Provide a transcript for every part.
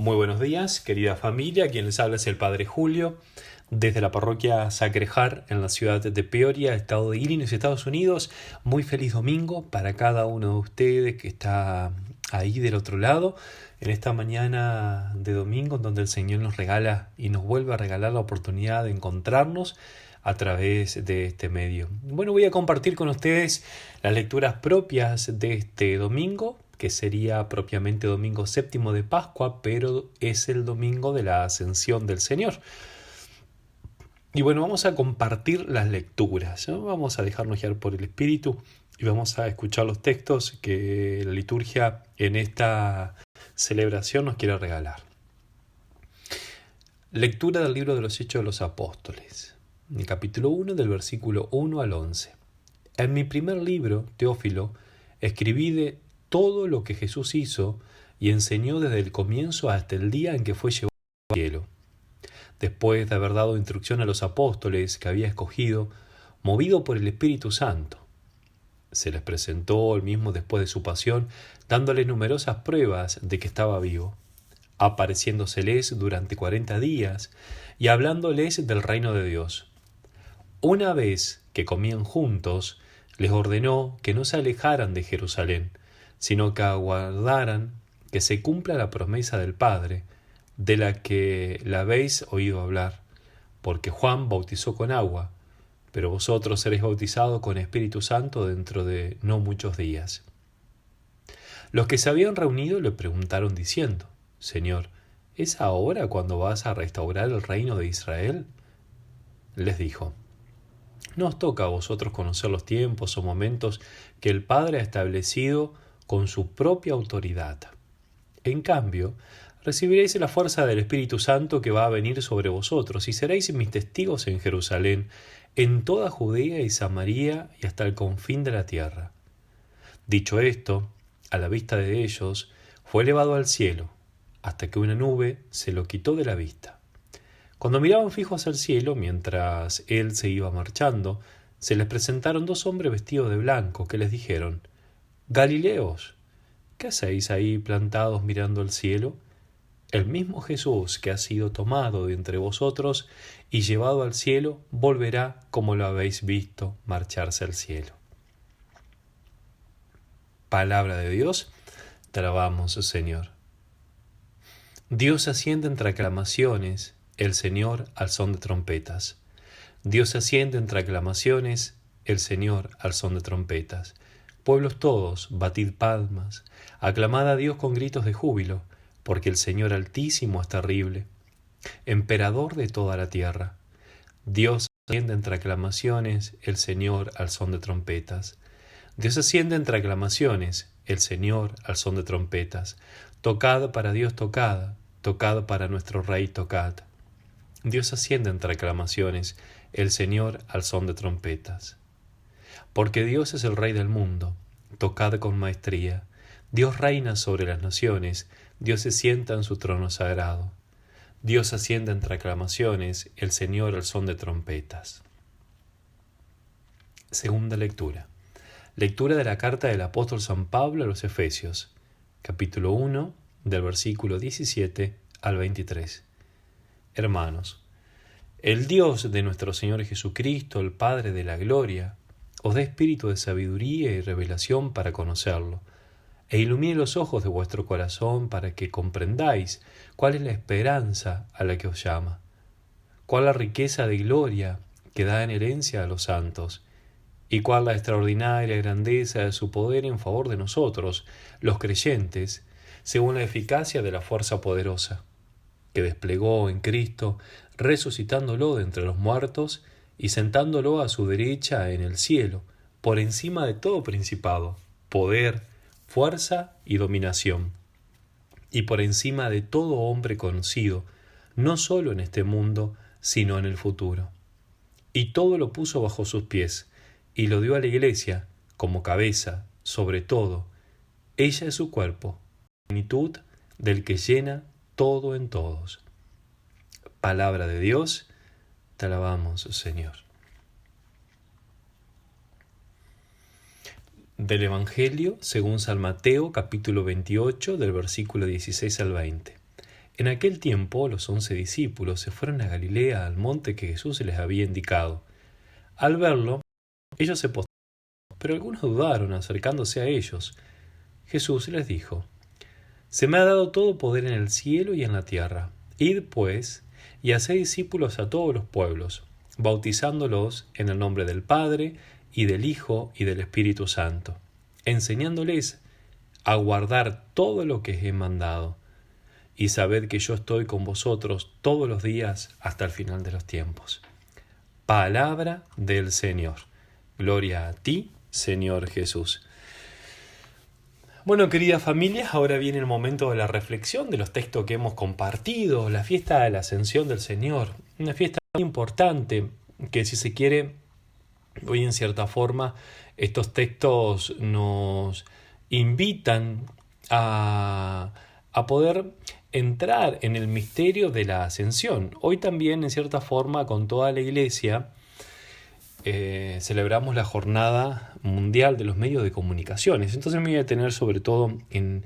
Muy buenos días, querida familia. Quien les habla es el Padre Julio, desde la parroquia Sacrejar, en la ciudad de Peoria, estado de Illinois, Estados Unidos. Muy feliz domingo para cada uno de ustedes que está ahí del otro lado, en esta mañana de domingo, donde el Señor nos regala y nos vuelve a regalar la oportunidad de encontrarnos a través de este medio. Bueno, voy a compartir con ustedes las lecturas propias de este domingo, que sería propiamente domingo séptimo de Pascua, pero es el domingo de la Ascensión del Señor. Y bueno, vamos a compartir las lecturas, ¿no? Vamos a dejarnos guiar por el Espíritu y vamos a escuchar los textos que la liturgia en esta celebración nos quiere regalar. Lectura del libro de los Hechos de los Apóstoles, el capítulo 1, del versículo 1 al 11. En mi primer libro, Teófilo, escribí de todo lo que Jesús hizo y enseñó desde el comienzo hasta el día en que fue llevado al cielo. Después de haber dado instrucción a los apóstoles que había escogido, movido por el Espíritu Santo, se les presentó él mismo después de su pasión, dándoles numerosas pruebas de que estaba vivo, apareciéndoseles durante 40 días y hablándoles del reino de Dios. Una vez que comían juntos, les ordenó que no se alejaran de Jerusalén, sino que aguardaran que se cumpla la promesa del Padre, de la que la habéis oído hablar, porque Juan bautizó con agua, pero vosotros seréis bautizados con Espíritu Santo dentro de no muchos días. Los que se habían reunido le preguntaron diciendo: Señor, ¿es ahora cuando vas a restaurar el reino de Israel? Les dijo: no os toca a vosotros conocer los tiempos o momentos que el Padre ha establecido con su propia autoridad. En cambio, recibiréis la fuerza del Espíritu Santo que va a venir sobre vosotros, y seréis mis testigos en Jerusalén, en toda Judea y Samaria y hasta el confín de la tierra. Dicho esto, a la vista de ellos, fue elevado al cielo, hasta que una nube se lo quitó de la vista. Cuando miraban fijos al cielo, mientras él se iba marchando, se les presentaron dos hombres vestidos de blanco, que les dijeron: Galileos, ¿qué hacéis ahí plantados mirando al cielo? El mismo Jesús que ha sido tomado de entre vosotros y llevado al cielo, volverá como lo habéis visto marcharse al cielo. Palabra de Dios, te alabamos, Señor. Dios asciende entre aclamaciones, el Señor al son de trompetas. Dios asciende entre aclamaciones, el Señor al son de trompetas. Pueblos todos, batid palmas, aclamad a Dios con gritos de júbilo, porque el Señor Altísimo es terrible, emperador de toda la tierra. Dios asciende entre aclamaciones, el Señor al son de trompetas. Dios asciende entre aclamaciones, el Señor al son de trompetas. Tocad para Dios, tocad, tocad para nuestro Rey, tocad. Dios asciende entre aclamaciones, el Señor al son de trompetas. Porque Dios es el Rey del mundo, tocad con maestría. Dios reina sobre las naciones, Dios se sienta en su trono sagrado. Dios asciende entre aclamaciones, el Señor al son de trompetas. Segunda lectura. Lectura de la carta del apóstol San Pablo a los Efesios, capítulo 1, del versículo 17 al 23. Hermanos, el Dios de nuestro Señor Jesucristo, el Padre de la gloria, os dé espíritu de sabiduría y revelación para conocerlo, e ilumine los ojos de vuestro corazón para que comprendáis cuál es la esperanza a la que os llama, cuál la riqueza de gloria que da en herencia a los santos, y cuál la extraordinaria grandeza de su poder en favor de nosotros, los creyentes, según la eficacia de la fuerza poderosa, que desplegó en Cristo, resucitándolo de entre los muertos y sentándolo a su derecha en el cielo, por encima de todo principado, poder, fuerza y dominación, y por encima de todo hombre conocido, no solo en este mundo, sino en el futuro. Y todo lo puso bajo sus pies, y lo dio a la Iglesia como cabeza, sobre todo. Ella es su cuerpo, plenitud del que llena todo en todos. Palabra de Dios, te alabamos, Señor. Del Evangelio según San Mateo, capítulo 28, del versículo 16 al 20. En aquel tiempo los 11 discípulos se fueron a Galilea, al monte que Jesús les había indicado. Al verlo, ellos se postraron, pero algunos dudaron acercándose a ellos. Jesús les dijo: «Se me ha dado todo poder en el cielo y en la tierra. Id, pues, y haced discípulos a todos los pueblos, bautizándolos en el nombre del Padre, y del Hijo, y del Espíritu Santo, enseñándoles a guardar todo lo que os he mandado. Y sabed que yo estoy con vosotros todos los días hasta el final de los tiempos». Palabra del Señor. Gloria a ti, Señor Jesús. Bueno, querida familia, ahora viene el momento de la reflexión de los textos que hemos compartido, la fiesta de la Ascensión del Señor, una fiesta muy importante que, si se quiere, hoy en cierta forma estos textos nos invitan a poder entrar en el misterio de la Ascensión. Hoy también, en cierta forma, con toda la Iglesia, celebramos la Jornada Mundial de los Medios de Comunicaciones. Entonces me voy a detener sobre todo en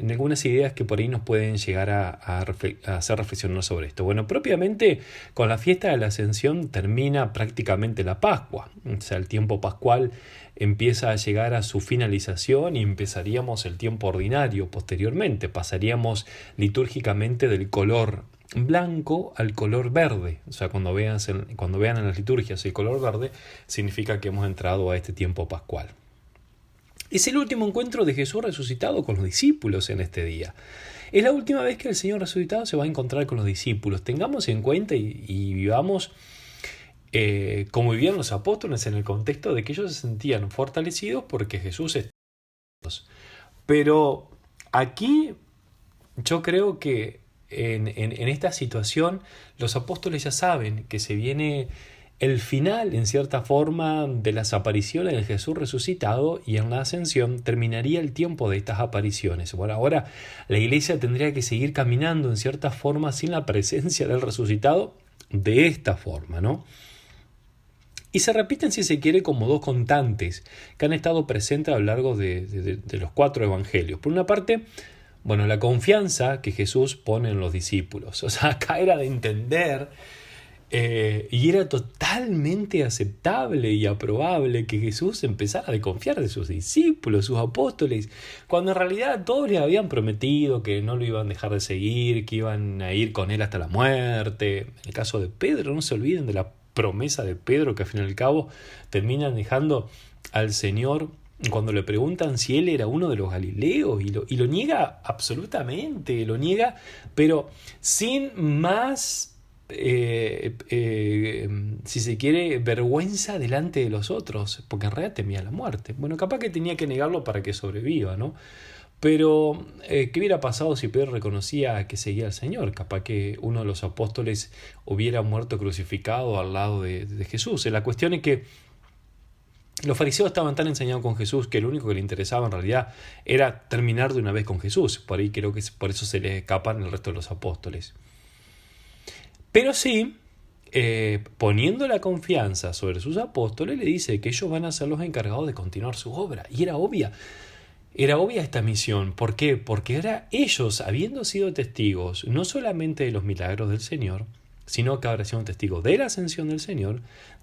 algunas ideas que por ahí nos pueden llegar a hacer reflexionar sobre esto. Bueno, propiamente con la fiesta de la Ascensión termina prácticamente la Pascua. O sea, el tiempo pascual empieza a llegar a su finalización y empezaríamos el tiempo ordinario posteriormente. Pasaríamos litúrgicamente del color blanco al color verde. O sea, cuando vean en las liturgias el color verde, significa que hemos entrado a este tiempo pascual. Es el último encuentro de Jesús resucitado con los discípulos en este día. Es la última vez que el Señor resucitado se va a encontrar con los discípulos. Tengamos en cuenta y vivamos como vivían los apóstoles, en el contexto de que ellos se sentían fortalecidos porque Jesús está con ellos. Pero aquí yo creo que en esta situación los apóstoles ya saben que se viene el final, en cierta forma, de las apariciones de Jesús resucitado, y en la ascensión terminaría el tiempo de estas apariciones. Bueno, ahora la Iglesia tendría que seguir caminando en cierta forma sin la presencia del resucitado de esta forma, ¿no? Y se repiten, si se quiere, como dos constantes que han estado presentes a lo largo de los 4 evangelios. Por una parte, bueno, la confianza que Jesús pone en los discípulos. O sea, acá era de entender y era totalmente aceptable y aprobable que Jesús empezara a confiar de sus discípulos, sus apóstoles, cuando en realidad todos les habían prometido que no lo iban a dejar de seguir, que iban a ir con él hasta la muerte. En el caso de Pedro, no se olviden de la promesa de Pedro, que al fin y al cabo terminan dejando al Señor cuando le preguntan si él era uno de los galileos, y lo niega absolutamente, lo niega, pero sin más, si se quiere, vergüenza delante de los otros, porque en realidad temía la muerte. Bueno, capaz que tenía que negarlo para que sobreviva, ¿no? Pero, ¿qué hubiera pasado si Pedro reconocía que seguía al Señor? Capaz que uno de los apóstoles hubiera muerto crucificado al lado de Jesús. La cuestión es que los fariseos estaban tan enseñados con Jesús que lo único que les interesaba en realidad era terminar de una vez con Jesús. Por ahí creo que por eso se les escapan el resto de los apóstoles. Pero sí, poniendo la confianza sobre sus apóstoles, le dice que ellos van a ser los encargados de continuar su obra. Y era obvia esta misión. ¿Por qué? Porque era ellos, habiendo sido testigos no solamente de los milagros del Señor, sino que ahora sido testigos de la ascensión del Señor,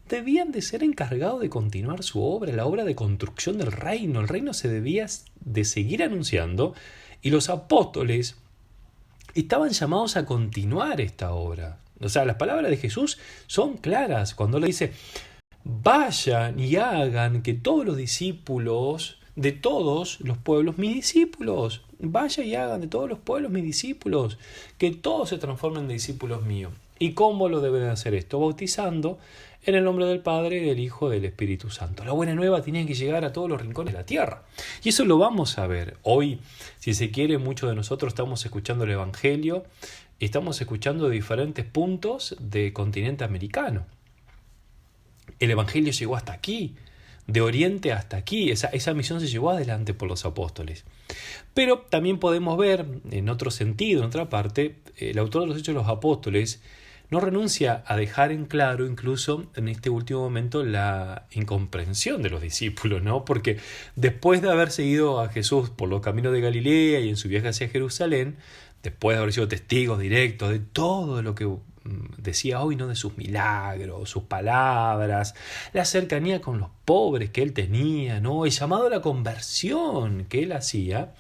debían de ser encargados de continuar su obra, la obra de construcción del reino. El reino se debía de seguir anunciando, y los apóstoles estaban llamados a continuar esta obra. O sea, las palabras de Jesús son claras cuando le dice: vayan y hagan que todos los discípulos de todos los pueblos, mis discípulos, vayan y hagan de todos los pueblos mis discípulos, que todos se transformen en discípulos míos. ¿Y cómo lo deben hacer esto? Bautizando en el nombre del Padre, del Hijo y del Espíritu Santo. La buena nueva tenía que llegar a todos los rincones de la tierra. Y eso lo vamos a ver. Hoy, si se quiere, muchos de nosotros estamos escuchando el Evangelio y estamos escuchando diferentes puntos del continente americano. El Evangelio llegó hasta aquí, de Oriente hasta aquí. Esa misión se llevó adelante por los apóstoles. Pero también podemos ver, en otro sentido, en otra parte, el autor de los Hechos de los Apóstoles no renuncia a dejar en claro, incluso en este último momento, la incomprensión de los discípulos, ¿no? Porque después de haber seguido a Jesús por los caminos de Galilea y en su viaje hacia Jerusalén, después de haber sido testigos directos de todo lo que decía hoy, ¿no? De sus milagros, sus palabras, la cercanía con los pobres que él tenía, ¿no? El llamado a la conversión que él hacía,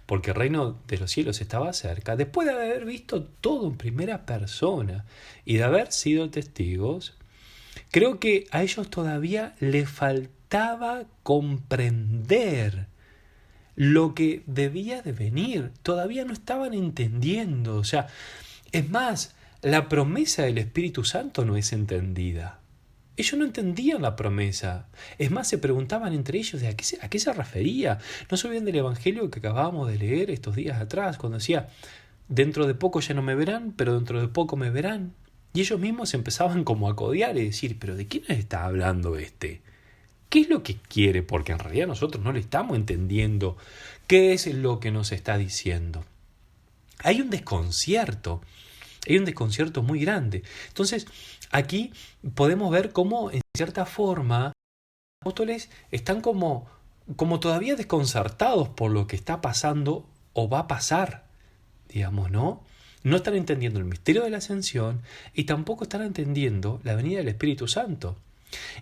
porque el reino de los cielos estaba cerca, después de haber visto todo en primera persona y de haber sido testigos, creo que a ellos todavía les faltaba comprender lo que debía de venir. Todavía no estaban entendiendo. O sea, es más, la promesa del Espíritu Santo no es entendida. Ellos no entendían la promesa. Es más, se preguntaban entre ellos a qué se refería. No se olviden del Evangelio que acabábamos de leer estos días atrás, cuando decía, dentro de poco ya no me verán, pero dentro de poco me verán. Y ellos mismos empezaban como a codear y decir, pero ¿de quién está hablando este? ¿Qué es lo que quiere? Porque en realidad nosotros no le estamos entendiendo qué es lo que nos está diciendo. Hay un desconcierto muy grande. Entonces, aquí podemos ver cómo, en cierta forma, los apóstoles están como todavía desconcertados por lo que está pasando o va a pasar, digamos, ¿no? No están entendiendo el misterio de la ascensión y tampoco están entendiendo la venida del Espíritu Santo.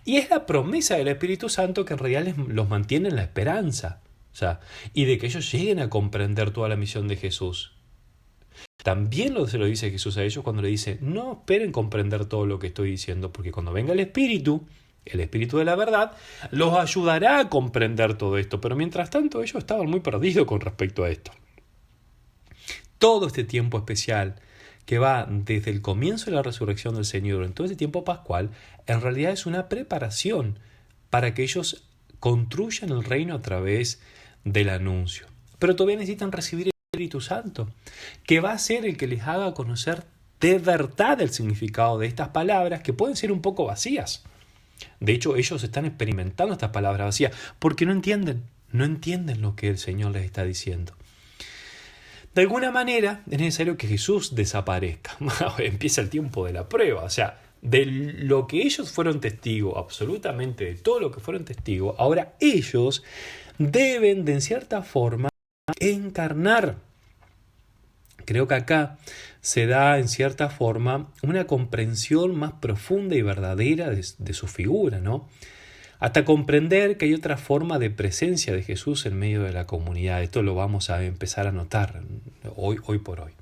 Y es la promesa del Espíritu Santo que en realidad los mantiene en la esperanza, o sea, y de que ellos lleguen a comprender toda la misión de Jesús. También se lo dice Jesús a ellos cuando le dice, no esperen comprender todo lo que estoy diciendo, porque cuando venga el Espíritu de la verdad, los ayudará a comprender todo esto. Pero mientras tanto ellos estaban muy perdidos con respecto a esto. Todo este tiempo especial que va desde el comienzo de la resurrección del Señor, en todo este tiempo pascual, en realidad es una preparación para que ellos construyan el reino a través del anuncio. Pero todavía necesitan recibir el Espíritu Santo, que va a ser el que les haga conocer de verdad el significado de estas palabras que pueden ser un poco vacías. De hecho, ellos están experimentando estas palabras vacías porque no entienden lo que el Señor les está diciendo. De alguna manera es necesario que Jesús desaparezca. Empieza el tiempo de la prueba. O sea, de lo que ellos fueron testigos, absolutamente de todo lo que fueron testigos, ahora ellos deben de en cierta forma encarnar. Creo que acá se da en cierta forma una comprensión más profunda y verdadera de su figura, ¿no? Hasta comprender que hay otra forma de presencia de Jesús en medio de la comunidad. Esto lo vamos a empezar a notar hoy por hoy.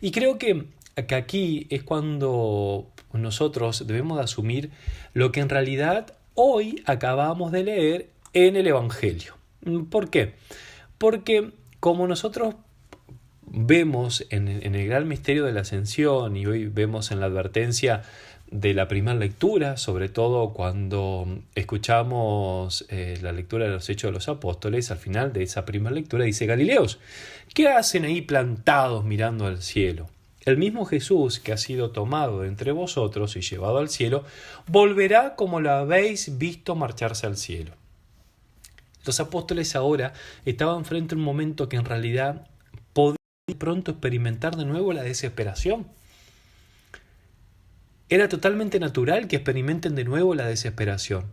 Y creo que aquí es cuando nosotros debemos de asumir lo que en realidad hoy acabamos de leer en el Evangelio. ¿Por qué? Porque como nosotros vemos en el gran misterio de la ascensión y hoy vemos en la advertencia de la primera lectura, sobre todo cuando escuchamos la lectura de los Hechos de los Apóstoles, al final de esa primera lectura dice, Galileos, ¿qué hacen ahí plantados mirando al cielo? El mismo Jesús que ha sido tomado de entre vosotros y llevado al cielo, volverá como lo habéis visto marcharse al cielo. Los apóstoles ahora estaban frente a un momento que en realidad podían pronto experimentar de nuevo la desesperación. Era totalmente natural que experimenten de nuevo la desesperación.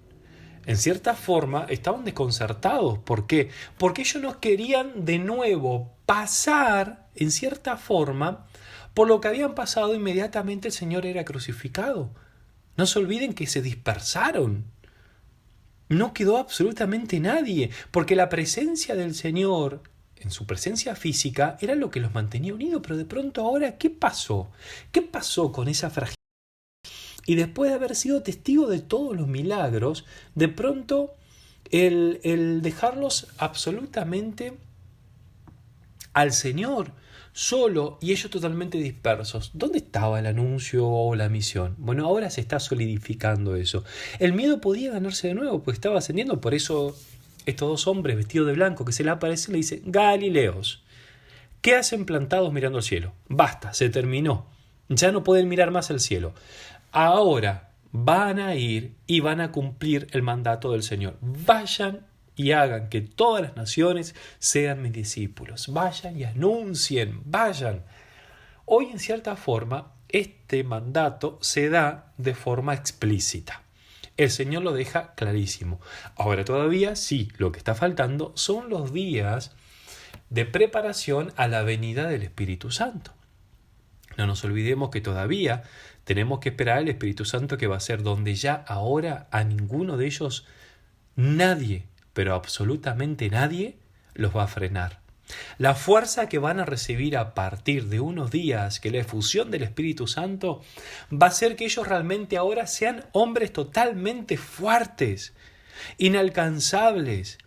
En cierta forma estaban desconcertados. ¿Por qué? Porque ellos no querían de nuevo pasar, en cierta forma, por lo que habían pasado inmediatamente el Señor era crucificado. No se olviden que se dispersaron. No quedó absolutamente nadie, porque la presencia del Señor, en su presencia física, era lo que los mantenía unidos. Pero de pronto ahora, ¿qué pasó? ¿Qué pasó con esa fragilidad? Y después de haber sido testigo de todos los milagros, de pronto el dejarlos absolutamente al Señor, solo y ellos totalmente dispersos. ¿Dónde estaba el anuncio o la misión? Bueno, ahora se está solidificando eso. El miedo podía ganarse de nuevo, porque estaba ascendiendo. Por eso estos dos hombres vestidos de blanco que se le aparecen le dicen, Galileos, ¿qué hacen plantados mirando al cielo? Basta, se terminó. Ya no pueden mirar más al cielo. Ahora van a ir y van a cumplir el mandato del Señor. Vayan y hagan que todas las naciones sean mis discípulos. Vayan y anuncien, vayan. Hoy en cierta forma este mandato se da de forma explícita. El Señor lo deja clarísimo. Ahora todavía sí, lo que está faltando son los días de preparación a la venida del Espíritu Santo. No nos olvidemos que todavía tenemos que esperar al Espíritu Santo, que va a ser donde ya ahora a ninguno de ellos nadie, pero absolutamente nadie, los va a frenar. La fuerza que van a recibir a partir de unos días, que la efusión del Espíritu Santo, va a hacer que ellos realmente ahora sean hombres totalmente fuertes, inalcanzables,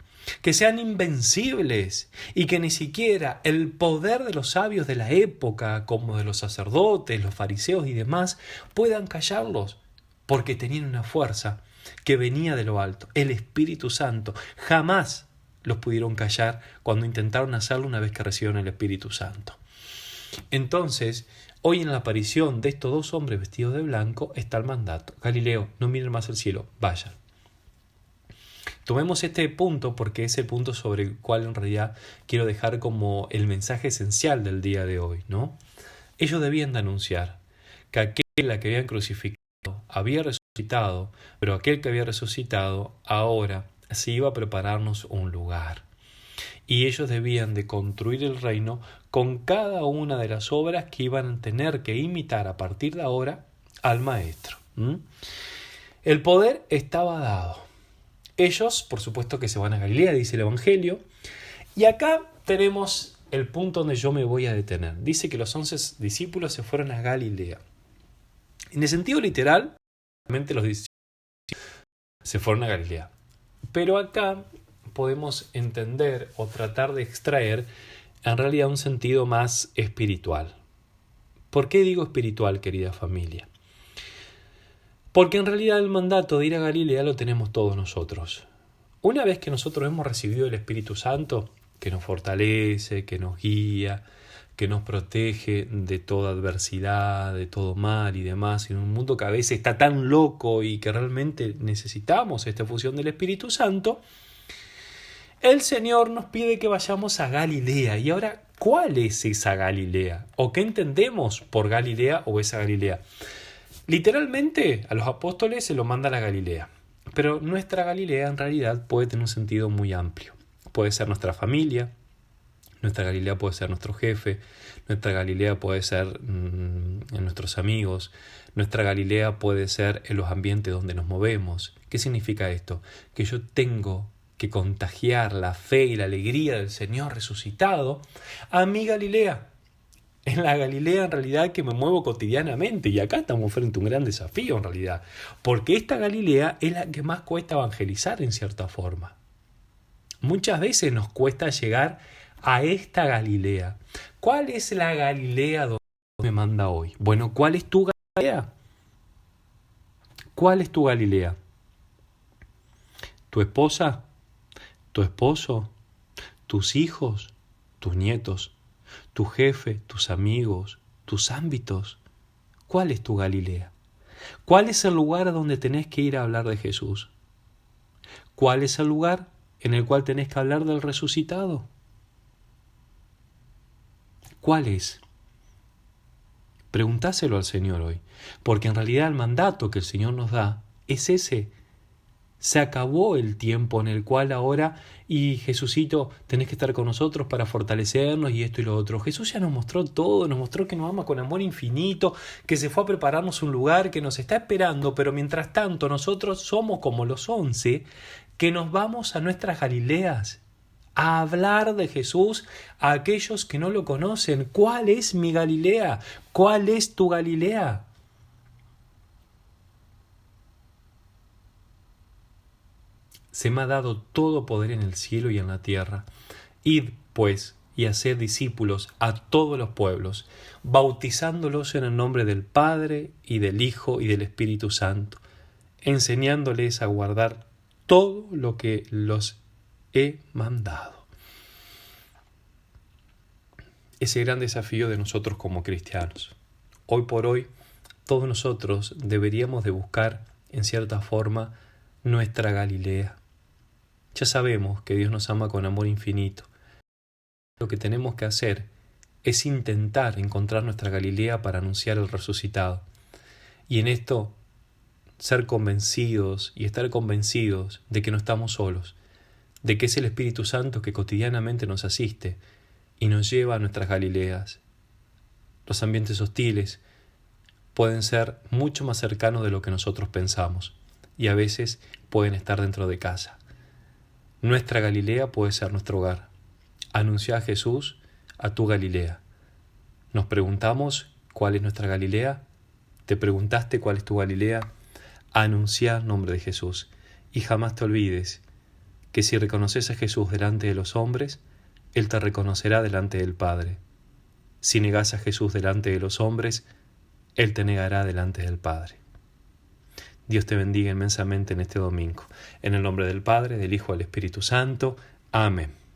que sean invencibles y que ni siquiera el poder de los sabios de la época, como de los sacerdotes, los fariseos y demás, puedan callarlos, porque tenían una fuerza que venía de lo alto, el Espíritu Santo. Jamás los pudieron callar cuando intentaron hacerlo una vez que recibieron el Espíritu Santo. Entonces, hoy en la aparición de estos dos hombres vestidos de blanco está el mandato. Galileo, no miren más al cielo, vayan. Tomemos este punto porque es el punto sobre el cual en realidad quiero dejar como el mensaje esencial del día de hoy, ¿no? Ellos debían de anunciar que aquel a que habían crucificado había resucitado, pero aquel que había resucitado ahora se iba a prepararnos un lugar. Y ellos debían de construir el reino con cada una de las obras que iban a tener que imitar a partir de ahora al Maestro. El poder estaba dado. Ellos, por supuesto que se van a Galilea, dice el Evangelio. Y acá tenemos el punto donde yo me voy a detener. Dice que los 11 discípulos se fueron a Galilea. En el sentido literal, realmente los discípulos se fueron a Galilea. Pero acá podemos entender o tratar de extraer en realidad un sentido más espiritual. ¿Por qué digo espiritual, querida familia? Porque en realidad el mandato de ir a Galilea lo tenemos todos nosotros. Una vez que nosotros hemos recibido el Espíritu Santo, que nos fortalece, que nos guía, que nos protege de toda adversidad, de todo mal y demás, en un mundo que a veces está tan loco y que realmente necesitamos esta fusión del Espíritu Santo, el Señor nos pide que vayamos a Galilea. Y ahora, ¿cuál es esa Galilea? ¿O qué entendemos por Galilea o esa Galilea? Literalmente, a los apóstoles se los manda a la Galilea. Pero nuestra Galilea en realidad puede tener un sentido muy amplio. Puede ser nuestra familia, nuestra Galilea puede ser nuestro jefe, nuestra Galilea puede ser en nuestros amigos, nuestra Galilea puede ser en los ambientes donde nos movemos. ¿Qué significa esto? Que yo tengo que contagiar la fe y la alegría del Señor resucitado a mi Galilea. En la Galilea en realidad que me muevo cotidianamente, y acá estamos frente a un gran desafío en realidad, porque esta Galilea es la que más cuesta evangelizar en cierta forma. Muchas veces nos cuesta llegar a esta Galilea. ¿Cuál es la Galilea donde me manda hoy? Bueno, ¿cuál es tu Galilea? ¿Cuál es tu Galilea? ¿Tu esposa? ¿Tu esposo? ¿Tus hijos? ¿Tus nietos? ¿Tu jefe? ¿Tus amigos? ¿Tus ámbitos? ¿Cuál es tu Galilea? ¿Cuál es el lugar a donde tenés que ir a hablar de Jesús? ¿Cuál es el lugar en el cual tenés que hablar del resucitado? ¿Cuál es? Preguntáselo al Señor hoy, porque en realidad el mandato que el Señor nos da es ese. Se acabó el tiempo en el cual ahora, y Jesucito, tenés que estar con nosotros para fortalecernos y esto y lo otro. Jesús ya nos mostró todo, nos mostró que nos ama con amor infinito, que se fue a prepararnos un lugar, que nos está esperando, pero mientras tanto nosotros somos como los 11, que nos vamos a nuestras Galileas a hablar de Jesús a aquellos que no lo conocen. ¿Cuál es mi Galilea? ¿Cuál es tu Galilea? Se me ha dado todo poder en el cielo y en la tierra. Id, pues, y haced discípulos a todos los pueblos, bautizándolos en el nombre del Padre, y del Hijo, y del Espíritu Santo, enseñándoles a guardar todo lo que los he mandado. Ese gran desafío de nosotros como cristianos. Hoy por hoy, todos nosotros deberíamos de buscar, en cierta forma, nuestra Galilea. Ya sabemos que Dios nos ama con amor infinito. Lo que tenemos que hacer es intentar encontrar nuestra Galilea para anunciar el resucitado. Y en esto ser convencidos y estar convencidos de que no estamos solos, de que es el Espíritu Santo que cotidianamente nos asiste y nos lleva a nuestras Galileas. Los ambientes hostiles pueden ser mucho más cercanos de lo que nosotros pensamos y a veces pueden estar dentro de casa. Nuestra Galilea puede ser nuestro hogar. Anuncia a Jesús a tu Galilea. Nos preguntamos cuál es nuestra Galilea. ¿Te preguntaste cuál es tu Galilea? Anuncia el nombre de Jesús y jamás te olvides que si reconoces a Jesús delante de los hombres, Él te reconocerá delante del Padre. Si negas a Jesús delante de los hombres, Él te negará delante del Padre. Dios te bendiga inmensamente en este domingo. En el nombre del Padre, del Hijo y del Espíritu Santo. Amén.